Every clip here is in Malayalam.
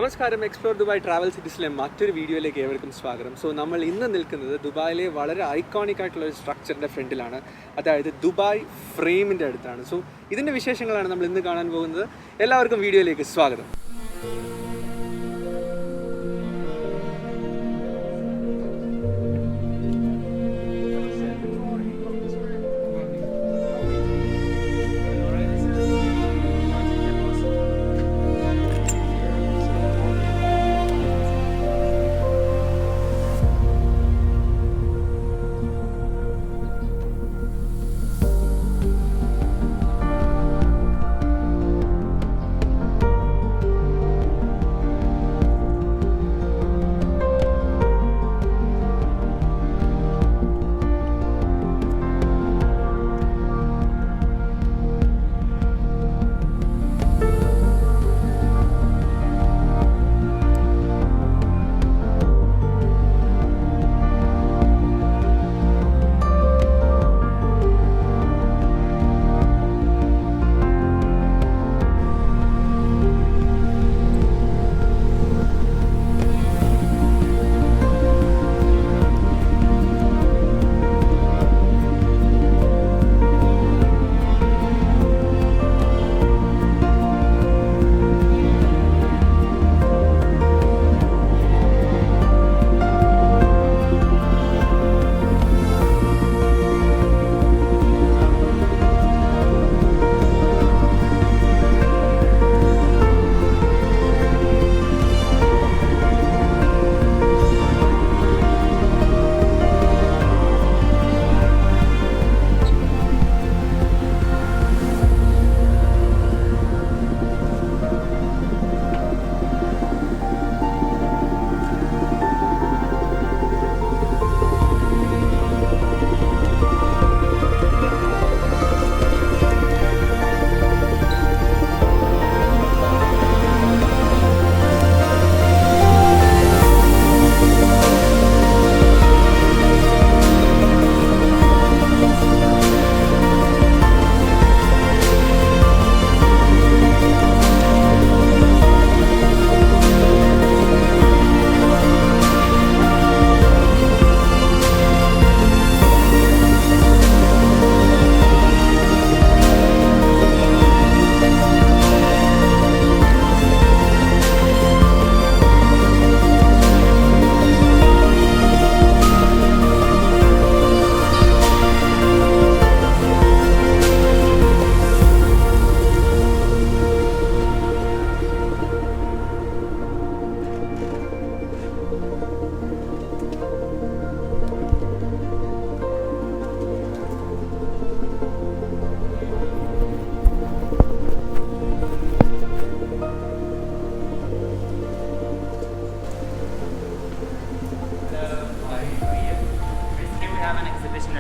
നമസ്കാരം, എക്സ്പ്ലോർ ദുബായ് ട്രാവൽ സിറ്റീസിലെ മറ്റൊരു വീഡിയോയിലേക്ക് ഏവർക്കും സ്വാഗതം. നമ്മൾ ഇന്ന് നിൽക്കുന്നത് ദുബായിലെ വളരെ ഐക്കോണിക് ആയിട്ടുള്ള ഒരു സ്ട്രക്ചറിൻ്റെ ഫ്രണ്ടിലാണ്, അതായത് ദുബായ് ഫ്രെയിമിൻ്റെ അടുത്താണ്. ഇതിൻ്റെ വിശേഷങ്ങളാണ് നമ്മൾ ഇന്ന് കാണാൻ പോകുന്നത്. എല്ലാവർക്കും വീഡിയോയിലേക്ക് സ്വാഗതം.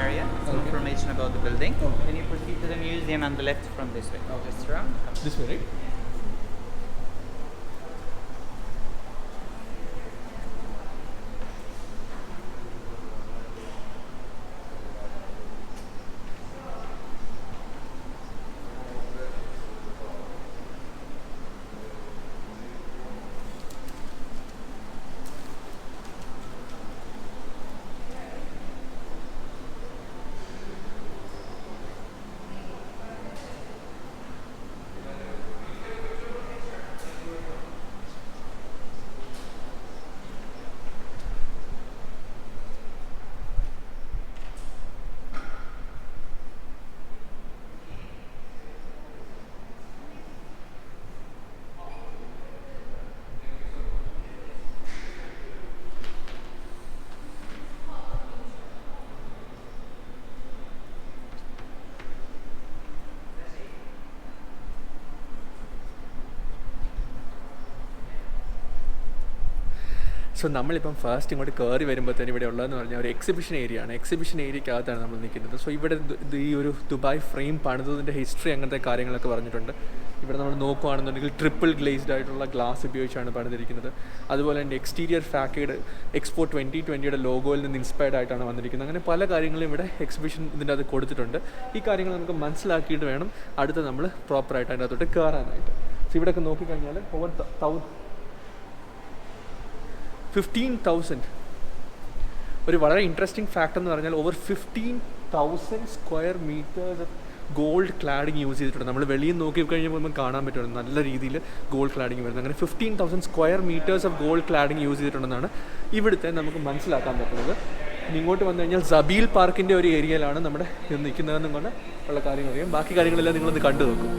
Area, some information about the building. Then you proceed to the museum on the left from this way. Just around. This way, right? നമ്മളിപ്പം ഫസ്റ്റ് ഇങ്ങോട്ട് കയറി വരുമ്പോഴത്തേനും ഇവിടെ ഉള്ളതെന്ന് പറഞ്ഞാൽ ഒരു എക്സിബിഷൻ ഏരിയ ആണ്. എക്സിബിഷൻ ഏരിയക്കകത്താണ് നമ്മൾ നിൽക്കുന്നത്. ഇവിടെ ഈ ഒരു ദുബായ് ഫ്രെയിം പണിതതിൻ്റെ ഹിസ്റ്ററി അങ്ങനത്തെ കാര്യങ്ങളൊക്കെ പറഞ്ഞിട്ടുണ്ട്. ഇവിടെ നമ്മൾ നോക്കുകയാണെന്നുണ്ടെങ്കിൽ ട്രിപ്പിൾ ഗ്ലേസ്ഡ് ആയിട്ടുള്ള ഗ്ലാസ് ഉപയോഗിച്ചാണ് പണിതിരിക്കുന്നത്. അതുപോലെ തന്നെ എക്സ്റ്റീരിയർ ഫാക്കേഡ് എക്സ്പോ 2020 ലോഗോയിൽ നിന്ന് ഇൻസ്പയർഡ് ആയിട്ടാണ് വന്നിരിക്കുന്നത്. അങ്ങനെ പല കാര്യങ്ങളും ഇവിടെ എക്സിബിഷൻ ഇതിൻ്റെ അത് കൊടുത്തിട്ടുണ്ട്. ഈ കാര്യങ്ങൾ നമുക്ക് മനസ്സിലാക്കിയിട്ട് വേണം അടുത്ത് നമ്മൾ പ്രോപ്പറായിട്ട് അതിൻ്റെ അകത്തോട്ട് കയറാനായിട്ട്. ഇവിടെയൊക്കെ നോക്കിക്കഴിഞ്ഞാൽ ഓവർ 15,000. ഒരു വളരെ ഇൻട്രസ്റ്റിംഗ് ഫാക്ട് എന്ന് പറഞ്ഞാൽ over 15,000 square metres of gold cladding use ചെയ്തിട്ടുണ്ട്. നമ്മൾ വെളിയിൽ നോക്കി കഴിഞ്ഞപ്പോൾ നമുക്ക് കാണാൻ പറ്റുമല്ലോ നല്ല രീതിയിൽ ഗോൾഡ് ക്ലാഡിങ് വരുന്നത്. അങ്ങനെ 15,000 square metres of gold cladding use ചെയ്തിട്ടുണ്ടെന്നാണ് ഇവിടുത്തെ നമുക്ക് മനസ്സിലാക്കാൻ പറ്റുന്നത്. ഇങ്ങോട്ട് വന്നു കഴിഞ്ഞാൽ സബീൽ പാർക്കിൻ്റെ ഒരു ഏരിയയിലാണ് നമ്മുടെ ഇത് നിൽക്കുന്നതെന്നും കൊണ്ട് ഉള്ള കാര്യങ്ങൾ അറിയാം. ബാക്കി കാര്യങ്ങളെല്ലാം നിങ്ങളൊന്ന് കണ്ടു നോക്കും.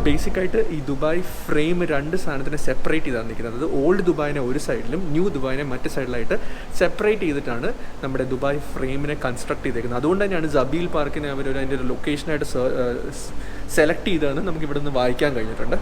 ബേസിക്കായിട്ട് ഈ ദുബായ് ഫ്രെയിം രണ്ട് സാധനത്തിനെ സെപ്പറേറ്റ് ചെയ്താണ് നിൽക്കുന്നത്. അത് ഓൾഡ് ദുബായിനെ ഒരു സൈഡിലും ന്യൂ ദുബായിനെ മറ്റു സൈഡിലായിട്ട് സെപ്പറേറ്റ് ചെയ്തിട്ടാണ് നമ്മുടെ ദുബായ് ഫ്രെയിമിനെ കൺസ്ട്രക്ട് ചെയ്തേക്കുന്നത്. അതുകൊണ്ട് തന്നെയാണ് സബീൽ പാർക്കിനെ അവർ അതിൻ്റെ ഒരു ലൊക്കേഷനായിട്ട് സെലക്ട് ചെയ്തതെന്ന് നമുക്ക് ഇവിടെ നിന്ന് വായിക്കാൻ കഴിഞ്ഞിട്ടുണ്ട്.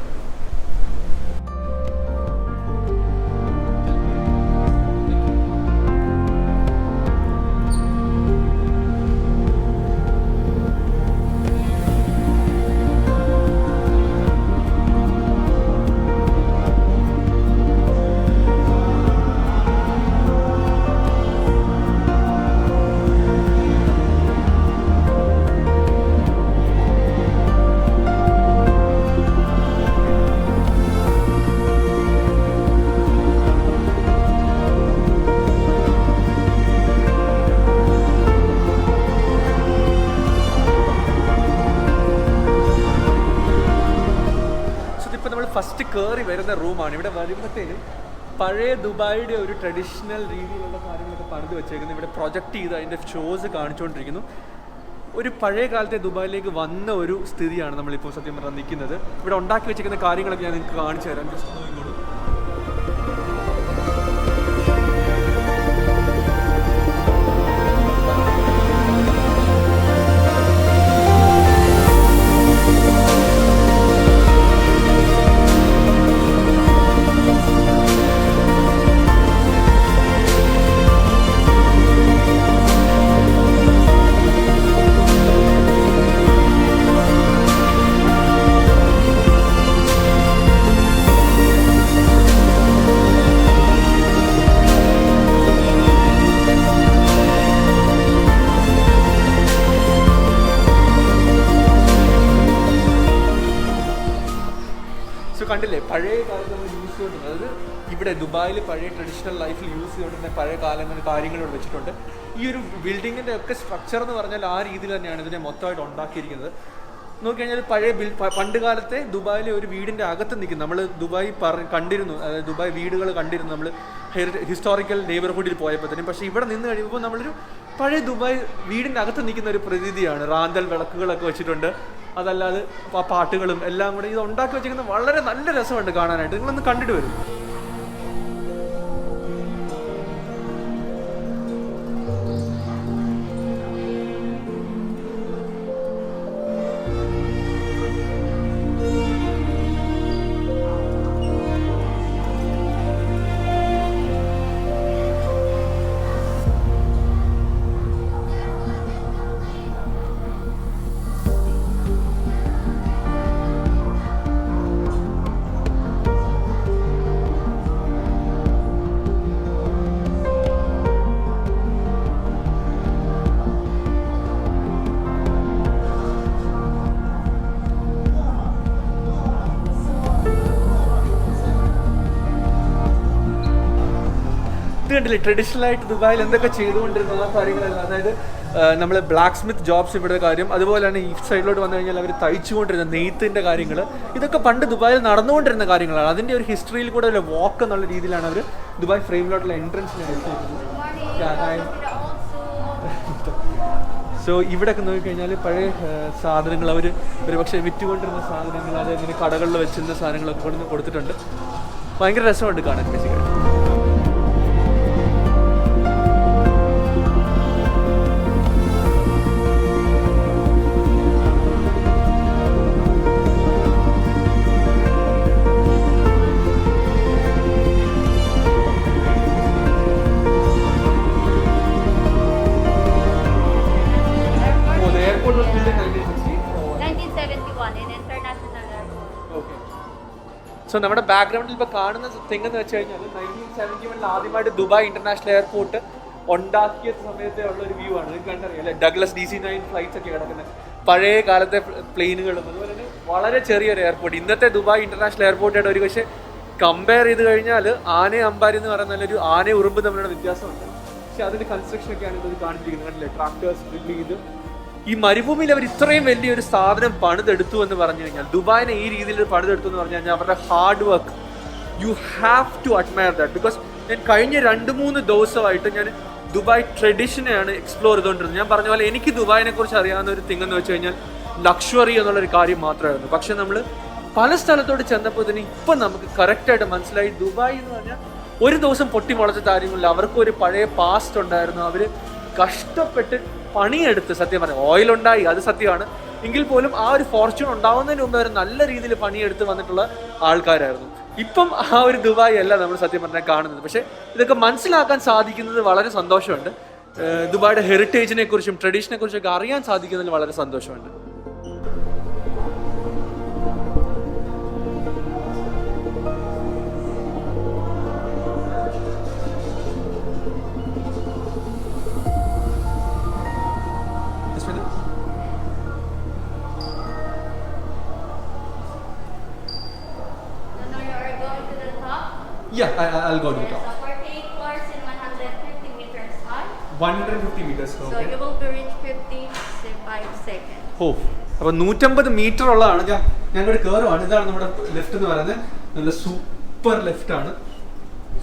ഫസ്റ്റ് കയറി വരുന്ന റൂമാണ്. ഇവിടെ വരുമ്പോഴത്തേനും പഴയ ദുബായിയുടെ ഒരു ട്രഡീഷണൽ രീതിയിലുള്ള കാര്യങ്ങളൊക്കെ പണിത് വെച്ചേക്കുന്നത് ഇവിടെ പ്രൊജക്റ്റ് ചെയ്ത് അതിൻ്റെ ഷോസ് കാണിച്ചുകൊണ്ടിരിക്കുന്നു. ഒരു പഴയ കാലത്തെ ദുബായിലേക്ക് വന്ന ഒരു സ്ഥിതിയാണ് നമ്മളിപ്പോൾ സത്യം പറഞ്ഞാൽ നിൽക്കുന്നത്. ഇവിടെ ഉണ്ടാക്കി വെച്ചിരിക്കുന്ന കാര്യങ്ങളൊക്കെ ഞാൻ നിങ്ങൾക്ക് കാണിച്ചു തരാം. ജസ്റ്റ് നോക്കിക്കോളൂ. കണ്ടില്ലേ പഴയ കാലത്ത് നമ്മൾ യൂസ് ചെയ്തിട്ടുണ്ട്. അതായത് ഇവിടെ ദുബായിൽ പഴയ ട്രഡീഷണൽ ലൈഫിൽ യൂസ് ചെയ്തുകൊണ്ടിരുന്ന പഴയ കാലങ്ങളിൽ കാര്യങ്ങളോട് വെച്ചിട്ടുണ്ട്. ഈ ഒരു ബിൽഡിങ്ങിൻ്റെ ഒക്കെ സ്ട്രക്ചർ എന്ന് പറഞ്ഞാൽ ആ രീതിയിൽ തന്നെയാണ് ഇതിനെ മൊത്തമായിട്ട് ഉണ്ടാക്കിയിരിക്കുന്നത്. നോക്കിക്കഴിഞ്ഞാൽ പഴയ പണ്ട് കാലത്തെ ദുബായിലെ ഒരു വീടിൻ്റെ അകത്ത് നിൽക്കുന്നു. നമ്മൾ ദുബായ് കണ്ടിരുന്നു, അതായത് ദുബായ് വീടുകൾ കണ്ടിരുന്നു നമ്മൾ ഹിസ്റ്റോറിക്കൽ നെയ്ബർഹുഡിൽ പോയപ്പോഴത്തേനും. പക്ഷേ ഇവിടെ നിന്ന് കഴിയുമ്പോൾ നമ്മളൊരു പഴയ ദുബായ് വീടിൻ്റെ അകത്ത് നിൽക്കുന്ന ഒരു പ്രതീതിയാണ്. റാന്തൽ വിളക്കുകളൊക്കെ വെച്ചിട്ടുണ്ട്. അതല്ലാതെ പാട്ടുകളും എല്ലാം കൂടെ ഇത് ഉണ്ടാക്കി വെച്ചിരിക്കുന്നത് വളരെ നല്ല രസമുണ്ട് കാണാനായിട്ട്. നിങ്ങളൊന്ന് കണ്ടിട്ട് വരും. കണ്ടില്ലേ ട്രഡീഷണൽ ആയിട്ട് ദുബായിൽ എന്തൊക്കെ ചെയ്തുകൊണ്ടിരുന്ന കാര്യങ്ങളെല്ലാം. അതായത് നമ്മൾ ബ്ലാക്ക് സ്മിത്ത് ജോബ്സ് ഇവിടെ കാര്യം, അതുപോലെ തന്നെ ഈ സൈഡിലോട്ട് വന്നു കഴിഞ്ഞാൽ അവർ തയ്ച്ചുകൊണ്ടിരുന്ന നെയ്ത്തിൻ്റെ കാര്യങ്ങൾ, ഇതൊക്കെ പണ്ട് ദുബായിൽ നടന്നുകൊണ്ടിരുന്ന കാര്യങ്ങളാണ്. അതിൻ്റെ ഒരു ഹിസ്റ്ററിയിൽ കൂടെ ഒരു വാക്ക് എന്നുള്ള രീതിയിലാണ് അവർ ദുബായ് ഫ്രെയിമിലോട്ടുള്ള എൻട്രൻസിനെ സോ ഇവിടെയൊക്കെ നോക്കിക്കഴിഞ്ഞാൽ പഴയ സാധനങ്ങൾ അവർ ഒരു പക്ഷേ വിറ്റുകൊണ്ടിരുന്ന സാധനങ്ങൾ, അതായത് ഇങ്ങനെ കടകളിൽ വെച്ചിരുന്ന സാധനങ്ങളൊക്കെ കൊണ്ടുവന്ന് കൊടുത്തിട്ടുണ്ട്. ഭയങ്കര രസമുണ്ട് കാണാൻ ബേസിക്കലി. സോ നമ്മുടെ ബാക്ക്ഗ്രൗണ്ടിൽ ഇപ്പോൾ കാണുന്ന തിങ് എന്ന് വെച്ച് കഴിഞ്ഞാൽ 1971 ആദ്യമായിട്ട് ദുബായ് ഇന്റർനാഷണൽ എയർപോർട്ട് ഉണ്ടാക്കിയ സമയത്തെ ഉള്ള ഒരു വ്യൂ ആണ്. നിങ്ങൾക്ക് കണ്ടറിയാം അല്ലെ, ഡഗ്ലസ് DC-9 ഫ്ലൈറ്റ്സ് ഒക്കെ കിടക്കുന്നത്, പഴയ കാലത്തെ പ്ലെയിനുകളും. അതുപോലെ തന്നെ വളരെ ചെറിയൊരു എയർപോർട്ട്. ഇന്നത്തെ ദുബായ് ഇന്റർനാഷണൽ എയർപോർട്ടായിട്ട് ഒരു പക്ഷേ കമ്പയർ ചെയ്ത് കഴിഞ്ഞാൽ ആനയെ അമ്പാരി എന്ന് പറയുന്ന നല്ലൊരു ആനയെ ഉറുമ്പ് തമ്മിലുള്ള വ്യത്യാസമുണ്ട്. പക്ഷെ അതിന്റെ കൺസ്ട്രക്ഷൻ ഒക്കെയാണ് ഇത് കാണിച്ചിരിക്കുന്നത്, കണ്ടില്ലേ, ട്രാക്ടേഴ്സ് ഡ്രിൽ ചെയ്ത്. ഈ മരുഭൂമിയിൽ അവർ ഇത്രയും വലിയൊരു സാധനം പണിതെടുത്തു എന്ന് പറഞ്ഞു കഴിഞ്ഞാൽ, ദുബായിനെ ഈ രീതിയിൽ പണിതെടുത്തു എന്ന് പറഞ്ഞു കഴിഞ്ഞാൽ അവരുടെ hard work, you have to admire that. Because ഞാൻ കഴിഞ്ഞ 2-3 ദിവസമായിട്ട് ഞാൻ ദുബായ് ട്രഡീഷനെയാണ് എക്സ്പ്ലോർ ചെയ്തുകൊണ്ടിരുന്നത്. ഞാൻ പറഞ്ഞ പോലെ എനിക്ക് ദുബായിനെ കുറിച്ച് അറിയാവുന്ന ഒരു തിങ് എന്ന് വെച്ച് കഴിഞ്ഞാൽ ലക്ഷറി എന്നുള്ളൊരു കാര്യം മാത്രമായിരുന്നു. പക്ഷെ നമ്മൾ പല സ്ഥലത്തോട് ചെന്നപ്പോൾ തന്നെ ഇപ്പം നമുക്ക് കറക്റ്റായിട്ട് മനസ്സിലായി, ദുബായ് എന്ന് പറഞ്ഞാൽ ഒരു ദിവസം പൊട്ടി മുളച്ച കാര്യമില്ല. അവർക്ക് ഒരു പഴയ പാസ്റ്റ് ഉണ്ടായിരുന്നു. അവർ കഷ്ടപ്പെട്ട് പണിയെടുത്ത്, സത്യം പറഞ്ഞാൽ ഓയിൽ ഉണ്ടായി, അത് സത്യമാണ്, എങ്കിൽ പോലും ആ ഒരു ഫോർച്യൂൺ ഉണ്ടാവുന്നതിന് മുമ്പ് അവർ നല്ല രീതിയിൽ പണിയെടുത്ത് വന്നിട്ടുള്ള ആൾക്കാരായിരുന്നു. ഇപ്പം ആ ഒരു ദുബായ് അല്ല നമ്മൾ സത്യം പറഞ്ഞാൽ കാണുന്നത്. പക്ഷേ ഇതൊക്കെ മനസ്സിലാക്കാൻ സാധിക്കുന്നത് വളരെ സന്തോഷമുണ്ട്. ദുബായിയുടെ ഹെറിറ്റേജിനെ കുറിച്ചും ട്രഡീഷനെ കുറിച്ചൊക്കെ അറിയാൻ സാധിക്കുന്നതിൽ വളരെ സന്തോഷമുണ്ട്. Yeah, I'll go to the top. 48 floors and 150 meters high. 150 meters. So Okay. you will be reach 55 seconds. ഓ, അപ്പോൾ 150 മീറ്റർ ഉള്ളതാണ്. ഞങ്ങളുടെ കയറുവാണ്. ഇതാണ് നമ്മുടെ ലിഫ്റ്റ് എന്ന് പറയുന്നത്. നല്ല സൂപ്പർ ലിഫ്റ്റ് ആണ്.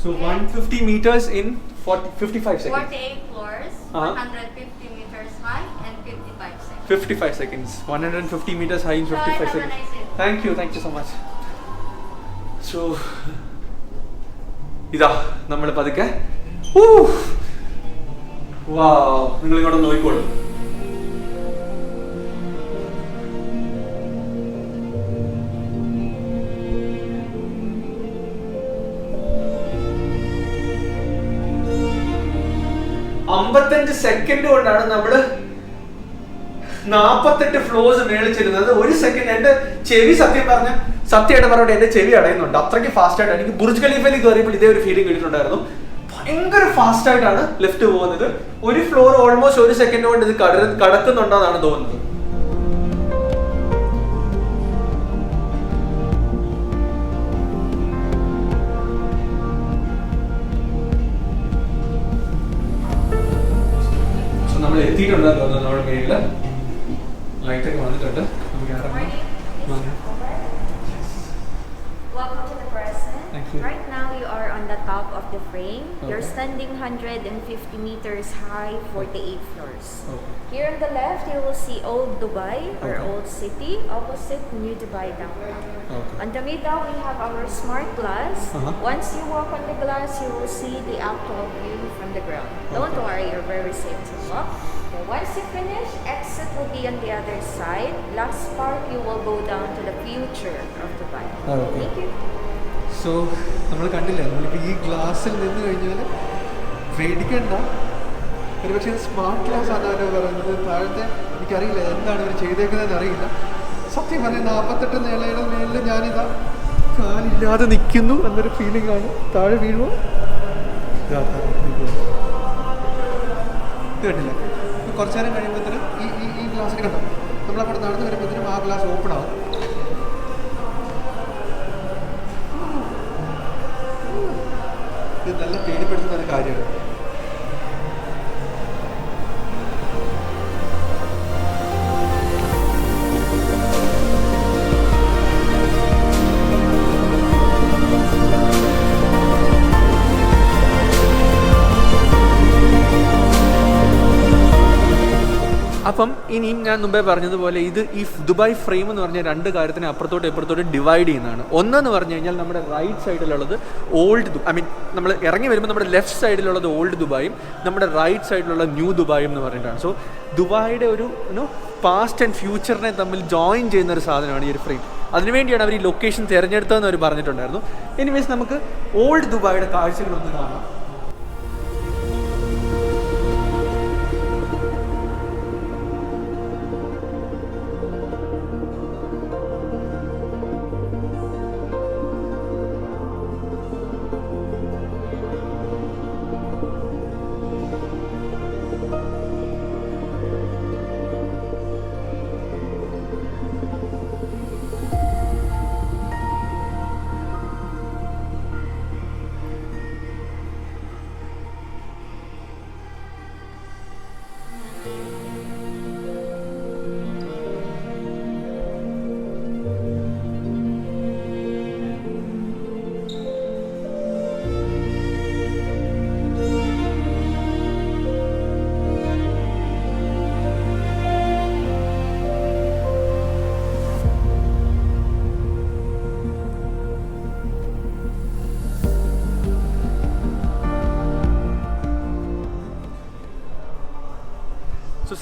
So 150 meters in 55 seconds. 48 floors, 150 meters high and 55 seconds. 55 seconds. 150 meters high in 55 Have a seconds. nice day. Thank you so much. So ഇതാ നമ്മൾ പതുക്കെ, വാവ്, നിങ്ങൾ ഇങ്ങോട്ട് നോക്കിക്കോളൂ. $55 സെക്കൻഡ് കൊണ്ടാണ് നമ്മള് 48 ഫ്ലോർസ് മേളിൽ ചെല്ലുന്നത്. ഒരു സെക്കൻഡ് എന്റെ ചെവി സത്യമായിട്ട് പറഞ്ഞോട്ടെ, എന്റെ ചെവി അടയുന്നുണ്ട്. അത്രയ്ക്ക് ഫാസ്റ്റ് ആയിട്ട് എനിക്ക് ബുർജ് ഖലീഫയിൽ കയറിയപ്പോൾ ഇതേ ഒരു ഫീലിംഗ് കിട്ടിയിട്ടുണ്ടായിരുന്നു. ഭയങ്കര ഫാസ്റ്റ് ആയിട്ടാണ് ലിഫ്റ്റ് പോകുന്നത്. ഒരു ഫ്ലോർ ഓൾമോസ്റ്റ് 1 സെക്കൻഡ് കൊണ്ട് ഇത് കടക്കുന്നുണ്ടെന്നാണ് തോന്നുന്നത്. നമ്മൾ എത്തിയിട്ടുണ്ടെന്ന് തോന്നുന്നു. നമ്മുടെ മേളില് ലൈറ്റ് ഒക്കെ വന്നിട്ടുണ്ട്. നമുക്ക് Welcome to the present. Thank you. Right now you are on the top of the frame. Okay. You're standing 150 meters high, 48 floors. Okay. Here on the left you will see Old Dubai or Okay. Old City, opposite New Dubai downtown. Okay. On the middle we have our smart glass. Uh-huh. Once you walk on the glass you will see the actual view from the ground. Don't Okay. worry, you're very safe to walk. Okay, once you finish, exit will be on the other side. Last part you will go down to the future of Dubai. Okay. Thank you. So നമ്മൾ കണ്ടില്ലേ, നമ്മളിപ്പോൾ ഈ ഗ്ലാസ്സിൽ നിന്ന് കഴിഞ്ഞാൽ പേടിക്കണ്ട. ഒരുപക്ഷെ ഇത് സ്മാർട്ട് ഗ്ലാസ് ആണ് അവരെ പറയുന്നത്. താഴത്തെ എനിക്കറിയില്ല എന്താണ് അവർ ചെയ്തേക്കുന്നതെന്ന് അറിയില്ല. സത്യം പറഞ്ഞാൽ 48 നിലയുടെ മേളിൽ ഞാനിതാ കാലില്ലാതെ നിൽക്കുന്നു എന്നൊരു ഫീലിംഗ് ആണ്. താഴെ വീഴുമോ? ഇത് കണ്ടില്ല. കുറച്ച് നേരം കഴിയുമ്പോഴത്തേനും ഈ ഗ്ലാസ് കണ്ടോ, നമ്മളവിടെ നടന്ന് വരുമ്പോഴത്തേനും ആ ഗ്ലാസ് ഓപ്പൺ ആവും. ഇത് നല്ല പേടിപ്പെടുത്തുന്ന ഒരു കാര്യമാണ്. അപ്പം ഇനിയും ഞാൻ മുമ്പേ പറഞ്ഞതുപോലെ ഇത് ഈ ദുബായ് ഫ്രെയിം എന്ന് പറഞ്ഞാൽ 2 കാര്യത്തിനെ അപ്പുറത്തോട്ട് ഇപ്പുറത്തോട്ട് ഡിവൈഡ് ചെയ്യുന്നതാണ്. ഒന്നെന്ന് പറഞ്ഞു കഴിഞ്ഞാൽ നമ്മുടെ റൈറ്റ് സൈഡിലുള്ളത് നമ്മൾ ഇറങ്ങി വരുമ്പോൾ നമ്മുടെ ലെഫ്റ്റ് സൈഡിലുള്ളത് ഓൾഡ് ദുബായും നമ്മുടെ റൈറ്റ് സൈഡിലുള്ള ന്യൂ ദുബായും എന്ന് പറഞ്ഞിട്ടാണ്. സോ ദുബായിയുടെ ഒരു പാസ്റ്റ് ആൻഡ് ഫ്യൂച്ചറിനെ തമ്മിൽ ജോയിൻ ചെയ്യുന്ന ഒരു സാധനമാണ് ഈ ഒരു ഫ്രെയിം. അതിനുവേണ്ടിയാണ് അവർ ഈ ലൊക്കേഷൻ തിരഞ്ഞെടുത്തതെന്ന് അവർ പറഞ്ഞിട്ടുണ്ടായിരുന്നു. എനിവേസ് നമുക്ക് ഓൾഡ് ദുബായിയുടെ കാഴ്ചകളൊന്ന് കാണാം.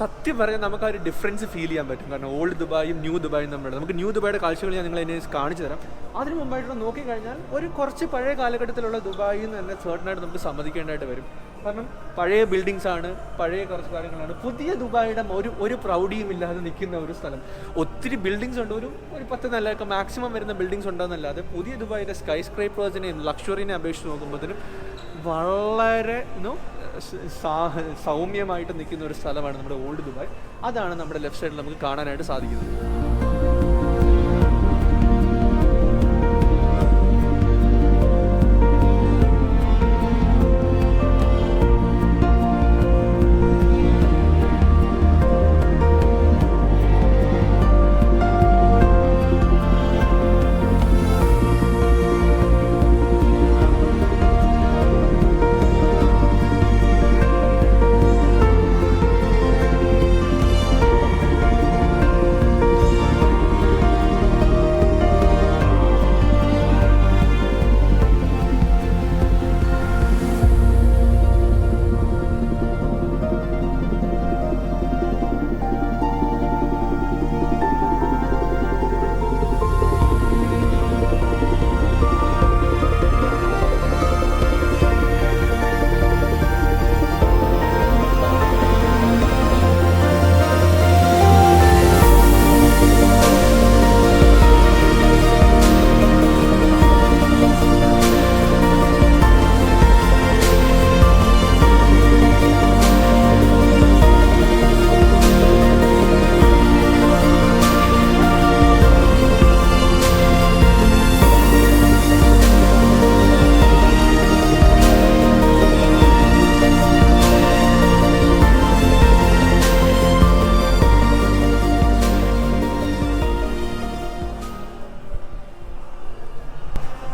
സത്യം പറഞ്ഞാൽ നമുക്ക് ആ ഒരു ഡിഫറൻസ് ഫീൽ ചെയ്യാൻ പറ്റും. കാരണം ഓൾഡ് ദുബായും ന്യൂ ദുബായും തമ്മിലുള്ള നമുക്ക് ന്യൂ ദുബായുടെ കാഴ്ചകൾ ഞാൻ നിങ്ങളെ കാണിച്ചു തരാം. അതിന് മുമ്പായിട്ട് നോക്കിക്കഴിഞ്ഞാൽ ഒരു കുറച്ച് പഴയ കാലഘട്ടത്തിലുള്ള ദുബായിൽ നിന്ന് തന്നെ സർട്ടനായിട്ട് നമുക്ക് സമ്മതിക്കേണ്ടതായിട്ട് വരും. കാരണം പഴയ ബിൽഡിങ്സ് ആണ്, പഴയ കുറച്ച് കാര്യങ്ങളാണ്. പുതിയ ദുബായിയുടെ ഒരു പ്രൗഢിയും ഇല്ലാതെ നിൽക്കുന്ന ഒരു സ്ഥലം. ഒത്തിരി ബിൽഡിങ്സ് ഉണ്ട്, ഒരു 10 നിലയൊക്കെ മാക്സിമം വരുന്ന ബിൽഡിങ്സ് ഉണ്ടെന്നല്ലാതെ പുതിയ ദുബായിയുടെ സ്കൈ സ്ക്രൈപ്പേഴ്സിനെയും ലക്ഷറിനെ അപേക്ഷിച്ച് നോക്കുമ്പോഴത്തേനും വളരെ സൗമ്യമായിട്ട് നിൽക്കുന്ന ഒരു സ്ഥലമാണ് നമ്മുടെ ഓൾഡ് ദുബായ്. അതാണ് നമ്മുടെ ലെഫ്റ്റ് സൈഡിൽ നമുക്ക് കാണാനായിട്ട് സാധിക്കുന്നത്.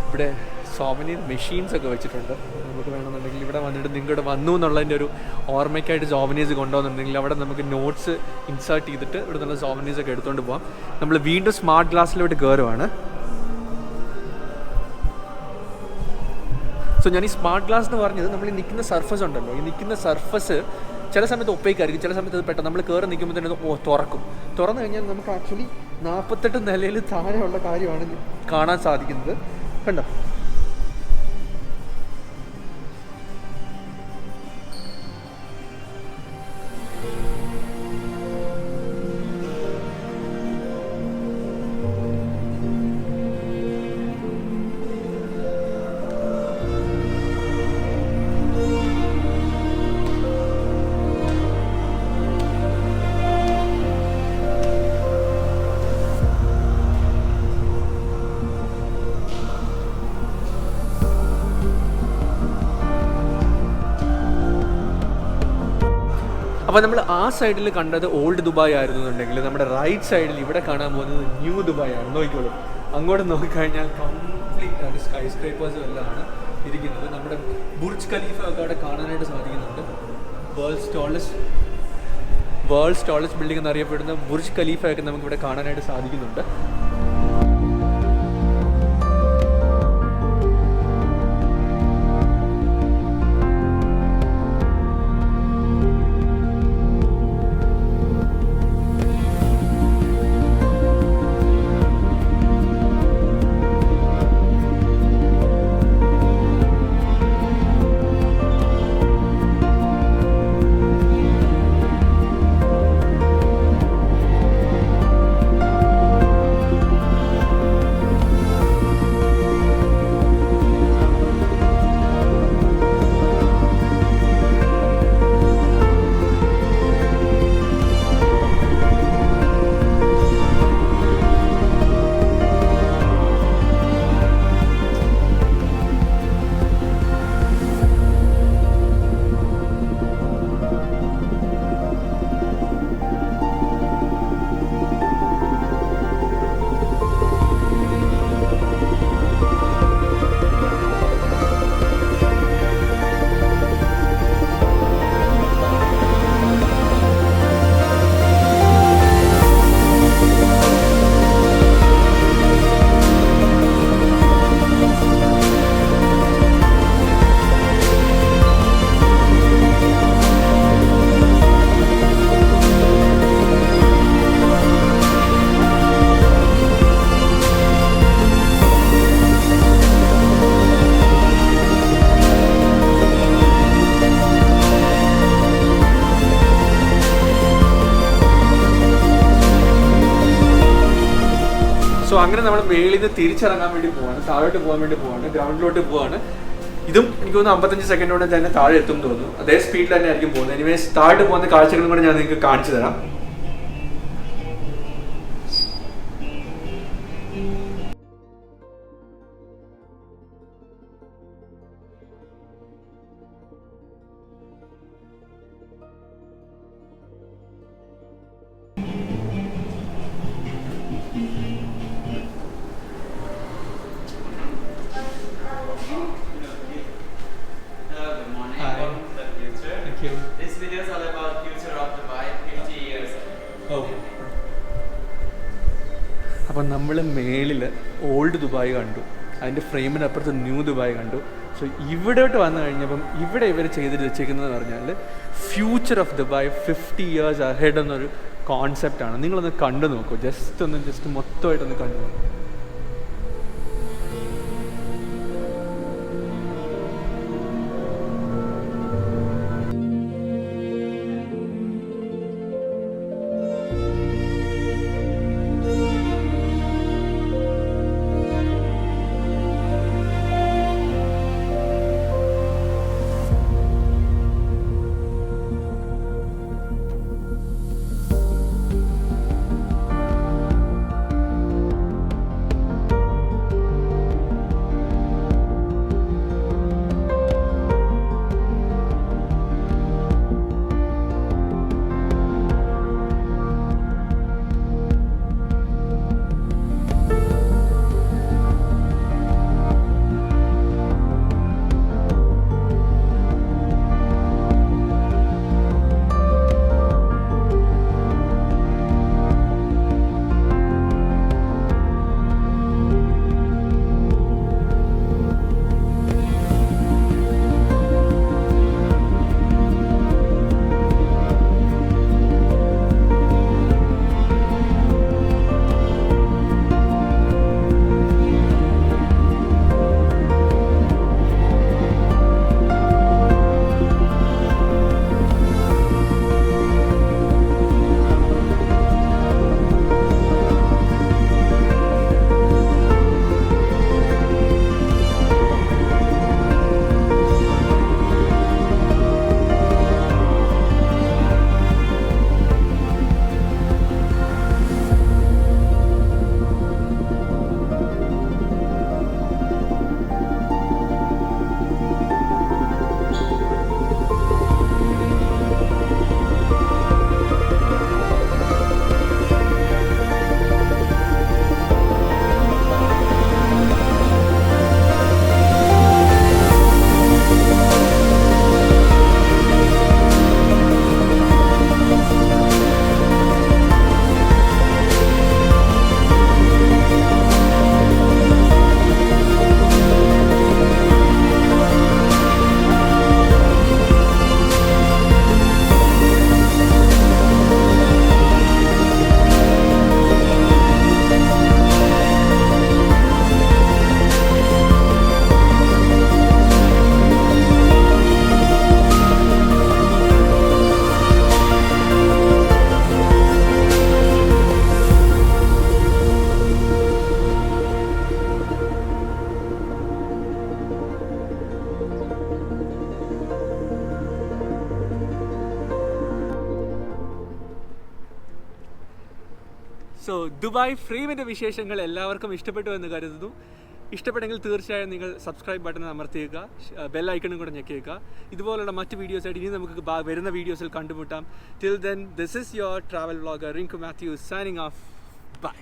ഇവിടെ സോവനീർ മെഷീൻസ് ഒക്കെ വെച്ചിട്ടുണ്ട്. നമുക്ക് വേണമെന്നുണ്ടെങ്കിൽ ഇവിടെ വന്നിട്ട് നിങ്ങളുടെ വന്നു എന്നുള്ളതിൻ്റെ ഒരു ഓർമ്മയ്ക്കായിട്ട് സോവനീസ് കൊണ്ടുവന്നിട്ടുണ്ടെങ്കിൽ അവിടെ നമുക്ക് നോട്ട്സ് ഇൻസേർട്ട് ചെയ്തിട്ട് ഇവിടെ നിന്നുള്ള സോവനീസ് ഒക്കെ എടുത്തുകൊണ്ട് പോകാം. നമ്മൾ വീണ്ടും സ്മാർട്ട് ഗ്ലാസ്സിലോട്ട് കയറുവാണ്. സോ ഞാൻ ഈ സ്മാർട്ട് ഗ്ലാസ് എന്ന് പറഞ്ഞത് നമ്മൾ ഈ നിൽക്കുന്ന സർഫസ് ഉണ്ടല്ലോ, ഈ നിൽക്കുന്ന സർഫസ് ചില സമയത്ത് ഒപ്പേക്കായിരിക്കും, ചില സമയത്ത് അത് പെട്ടെന്ന് നമ്മൾ കയറി നിൽക്കുമ്പോൾ തന്നെ തുറന്നു കഴിഞ്ഞാൽ നമുക്ക് ആക്ച്വലി 48 നിലയിൽ താഴെയുള്ള കാര്യമാണ് കാണാൻ സാധിക്കുന്നത്. കണ്ടോ? അപ്പോൾ നമ്മൾ ആ സൈഡിൽ കണ്ടത് ഓൾഡ് ദുബായ് ആയിരുന്നു എന്നുണ്ടെങ്കിൽ നമ്മുടെ റൈറ്റ് സൈഡിൽ ഇവിടെ കാണാൻ പോകുന്നത് ന്യൂ ദുബായ് ആണ്. നോക്കിക്കോളൂ, അങ്ങോട്ട് നോക്കിക്കഴിഞ്ഞാൽ കംപ്ലീറ്റ് ആണ് സ്കൈ സ്ക്രൈപ്പേഴ്സും എല്ലാമാണ് ഇരിക്കുന്നത്. നമ്മുടെ ബുർജ് ഖലീഫ ഒക്കെ അവിടെ കാണാനായിട്ട് സാധിക്കുന്നുണ്ട്. വേൾഡ്സ് ടോളസ്റ്റ് ബിൽഡിംഗ് എന്നറിയപ്പെടുന്ന ബുർജ് ഖലീഫ ഒക്കെ നമുക്ക് ഇവിടെ കാണാനായിട്ട് സാധിക്കുന്നുണ്ട്. സോ അങ്ങനെ നമ്മൾ മേളിൽ നിന്ന് തിരിച്ചിറങ്ങാൻ വേണ്ടി പോവാണ്, താഴോട്ട് പോകാൻ വേണ്ടി പോവാണ്, ഗ്രൗണ്ടിലോട്ട് പോവാണ്. ഇതും എനിക്ക് തോന്നുന്നു 55 സെക്കൻഡ് കൊണ്ട് തന്നെ താഴെ എത്തും തോന്നുന്നു. അതേ സ്പീഡിൽ തന്നെ ആയിരിക്കും പോകുന്നത്. എനിവേസ് താഴോട്ട് പോകുന്ന കാഴ്ചകളും കൂടെ ഞാൻ നിങ്ങൾക്ക് കാണിച്ചു തരാം. This video is all about future of Dubai 50 years. അപ്പം നമ്മൾ മേളിൽ ഓൾഡ് ദുബായ് കണ്ടു, അതിൻ്റെ ഫ്രെയിമിനപ്പുറത്ത് ന്യൂ ദുബായ് കണ്ടു. സോ ഇവിടോട്ട് വന്നു കഴിഞ്ഞപ്പം ഇവിടെ ഇവർ ചെയ്തിട്ട് വെച്ചേക്കുന്നതെന്ന് പറഞ്ഞാൽ future of Dubai 50 years ahead എന്നൊരു കോൺസെപ്റ്റാണ്. നിങ്ങളൊന്ന് കണ്ടു നോക്കൂ, ജസ്റ്റ് മൊത്തമായിട്ടൊന്ന് കണ്ടു നോക്കൂ. സോ ദുബായ് ഫ്രെയിമിൻ്റെ വിശേഷങ്ങൾ എല്ലാവർക്കും ഇഷ്ടപ്പെട്ടു എന്ന് കരുതുന്നു. ഇഷ്ടപ്പെട്ടെങ്കിൽ തീർച്ചയായും നിങ്ങൾ സബ്സ്ക്രൈബ് ബട്ടൺ അമർത്തിയേക്കുക, ബെൽ ഐക്കണും കൂടെ ഞെക്കിയേക്കുക. ഇതുപോലുള്ള മറ്റ് വീഡിയോസായിട്ട് ഇനി നമുക്ക് വരുന്ന വീഡിയോസിൽ കണ്ടുമുട്ടാം. Till then, this is your travel vlogger Rinku Mathew signing off. By.